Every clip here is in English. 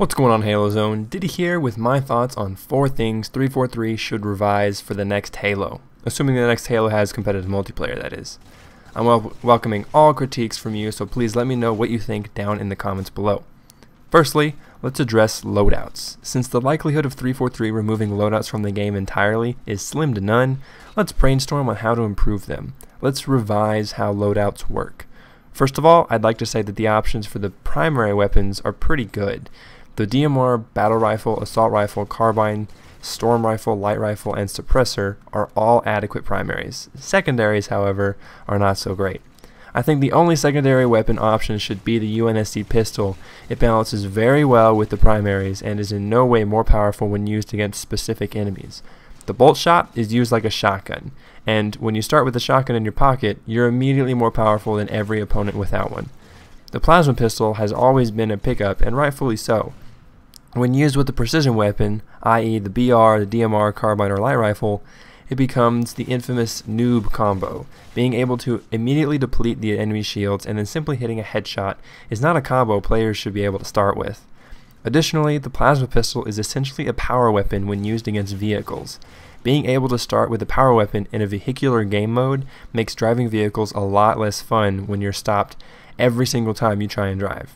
What's going on, Halo Zone? Ditty here with my thoughts on 4 things 343 should revise for the next Halo, assuming the next Halo has competitive multiplayer, that is. I'm welcoming all critiques from you, so please let me know what you think down in the comments below. Firstly, let's address loadouts. Since the likelihood of 343 removing loadouts from the game entirely is slim to none, let's brainstorm on how to improve them. Let's revise how loadouts work. First of all, I'd like to say that the options for the primary weapons are pretty good. The DMR, battle rifle, assault rifle, carbine, storm rifle, light rifle, and suppressor are all adequate primaries. Secondaries, however, are not so great. I think the only secondary weapon option should be the UNSC pistol. It balances very well with the primaries and is in no way more powerful when used against specific enemies. The bolt shot is used like a shotgun, and when you start with a shotgun in your pocket, you're immediately more powerful than every opponent without one. The plasma pistol has always been a pickup, and rightfully so. When used with the precision weapon, i.e. the BR, the DMR, carbine, or light rifle, it becomes the infamous noob combo. Being able to immediately deplete the enemy shields and then simply hitting a headshot is not a combo players should be able to start with. Additionally, the plasma pistol is essentially a power weapon when used against vehicles. Being able to start with a power weapon in a vehicular game mode makes driving vehicles a lot less fun when you're stopped every single time you try and drive.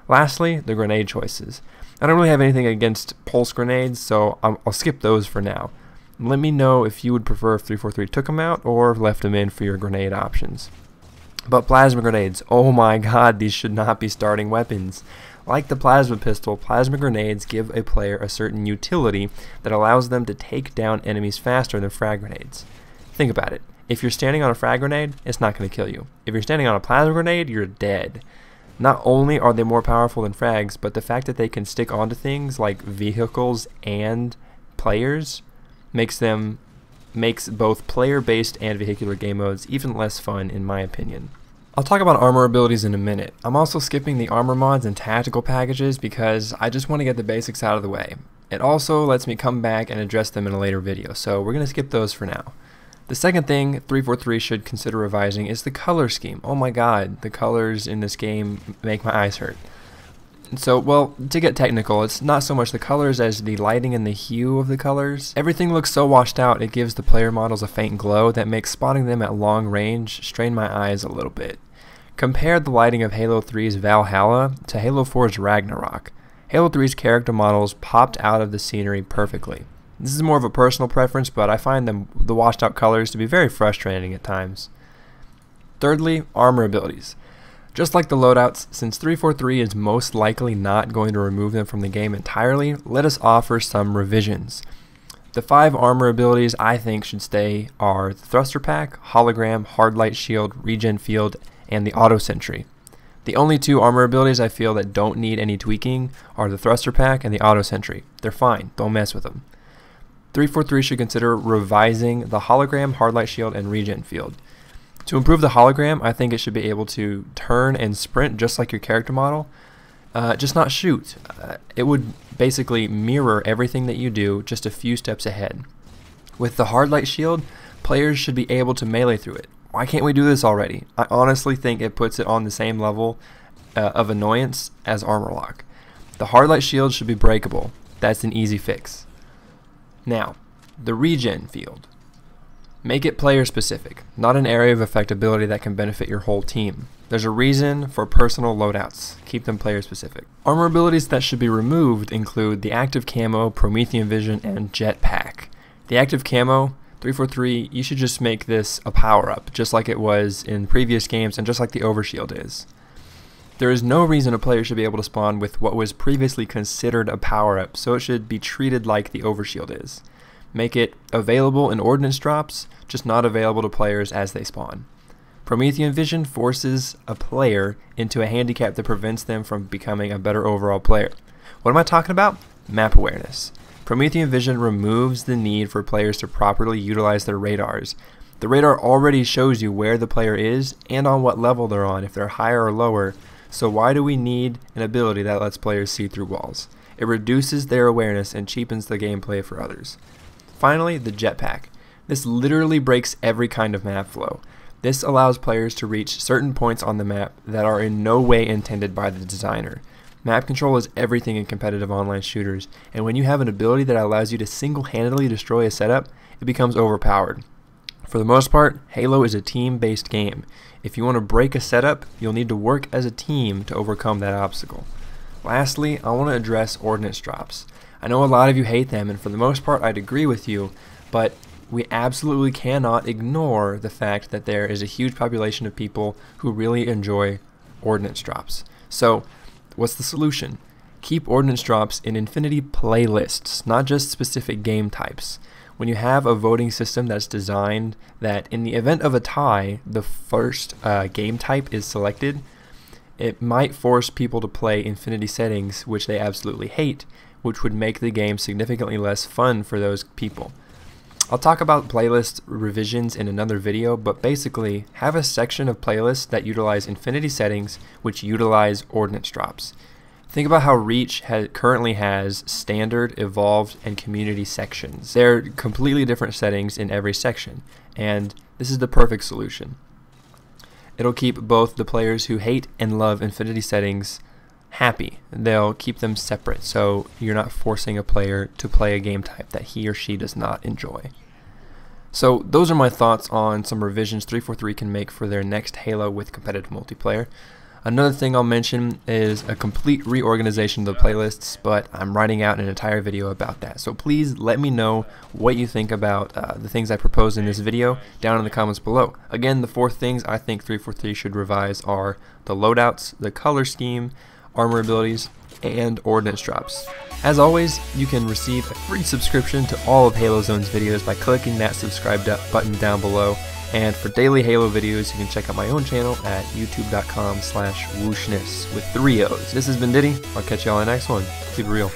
Lastly, the grenade choices. I don't really have anything against pulse grenades, so I'll skip those for now. Let me know if you would prefer if 343 took them out or left them in for your grenade options. But plasma grenades, oh my god, these should not be starting weapons. Like the plasma pistol, plasma grenades give a player a certain utility that allows them to take down enemies faster than frag grenades. Think about it. If you're standing on a frag grenade, it's not going to kill you. If you're standing on a plasma grenade, you're dead. Not only are they more powerful than frags, but the fact that they can stick onto things like vehicles and players makes both player-based and vehicular game modes even less fun, in my opinion. I'll talk about armor abilities in a minute. I'm also skipping the armor mods and tactical packages because I just want to get the basics out of the way. It also lets me come back and address them in a later video, so we're going to skip those for now. The second thing 343 should consider revising is the color scheme. Oh my god, the colors in this game make my eyes hurt. So, well, to get technical, it's not so much the colors as the lighting and the hue of the colors. Everything looks so washed out, it gives the player models a faint glow that makes spotting them at long range strain my eyes a little bit. Compare the lighting of Halo 3's Valhalla to Halo 4's Ragnarok. Halo 3's character models popped out of the scenery perfectly. This is more of a personal preference, but I find the washed out colors to be very frustrating at times. Thirdly, armor abilities. Just like the loadouts, since 343 is most likely not going to remove them from the game entirely, let us offer some revisions. The 5 armor abilities I think should stay are the thruster pack, hologram, hard light shield, regen field, and the auto sentry. The only 2 armor abilities I feel that don't need any tweaking are the thruster pack and the auto sentry. They're fine, don't mess with them. 343 should consider revising the hologram, hard light shield, and regen field. To improve the hologram, I think it should be able to turn and sprint just like your character model, just not shoot. It would basically mirror everything that you do just a few steps ahead. With the hard light shield, players should be able to melee through it. Why can't we do this already? I honestly think it puts it on the same level of annoyance as armor lock. The hard light shield should be breakable. That's an easy fix. Now, the regen field. Make it player specific, not an area of effectability that can benefit your whole team. There's a reason for personal loadouts. Keep them player specific. Armor abilities that should be removed include the active camo, Promethean vision, and jetpack. The active camo, 343, you should just make this a power up, just like it was in previous games and just like the overshield is. There is no reason a player should be able to spawn with what was previously considered a power-up, so it should be treated like the overshield is. Make it available in ordnance drops, just not available to players as they spawn. Promethean vision forces a player into a handicap that prevents them from becoming a better overall player. What am I talking about? Map awareness. Promethean vision removes the need for players to properly utilize their radars. The radar already shows you where the player is and on what level they're on, if they're higher or lower. So why do we need an ability that lets players see through walls? It reduces their awareness and cheapens the gameplay for others. Finally, the jetpack. This literally breaks every kind of map flow. This allows players to reach certain points on the map that are in no way intended by the designer. Map control is everything in competitive online shooters, and when you have an ability that allows you to single-handedly destroy a setup, it becomes overpowered. For the most part, Halo is a team-based game. If you want to break a setup, you'll need to work as a team to overcome that obstacle. Lastly, I want to address ordnance drops. I know a lot of you hate them, and for the most part I'd agree with you, but we absolutely cannot ignore the fact that there is a huge population of people who really enjoy ordnance drops. So, what's the solution? Keep ordnance drops in Infinity playlists, not just specific game types. When you have a voting system that's designed that in the event of a tie, the first game type is selected, it might force people to play Infinity settings, which they absolutely hate, which would make the game significantly less fun for those people. I'll talk about playlist revisions in another video, but basically have a section of playlists that utilize Infinity settings which utilize ordnance drops. Think about how Reach currently has standard, evolved, and community sections. They're completely different settings in every section, and this is the perfect solution. It'll keep both the players who hate and love Infinity settings happy. They'll keep them separate, so you're not forcing a player to play a game type that he or she does not enjoy. So those are my thoughts on some revisions 343 can make for their next Halo with competitive multiplayer. Another thing I'll mention is a complete reorganization of the playlists, but I'm writing out an entire video about that. So please let me know what you think about the things I proposed in this video down in the comments below. Again, the 4 things I think 343 should revise are the loadouts, the color scheme, armor abilities, and ordnance drops. As always, you can receive a free subscription to all of Halo Zone's videos by clicking that subscribe button down below. And for daily Halo videos, you can check out my own channel at youtube.com/wooshness with 3 O's. This has been Ditty. I'll catch y'all in the next one. Keep it real.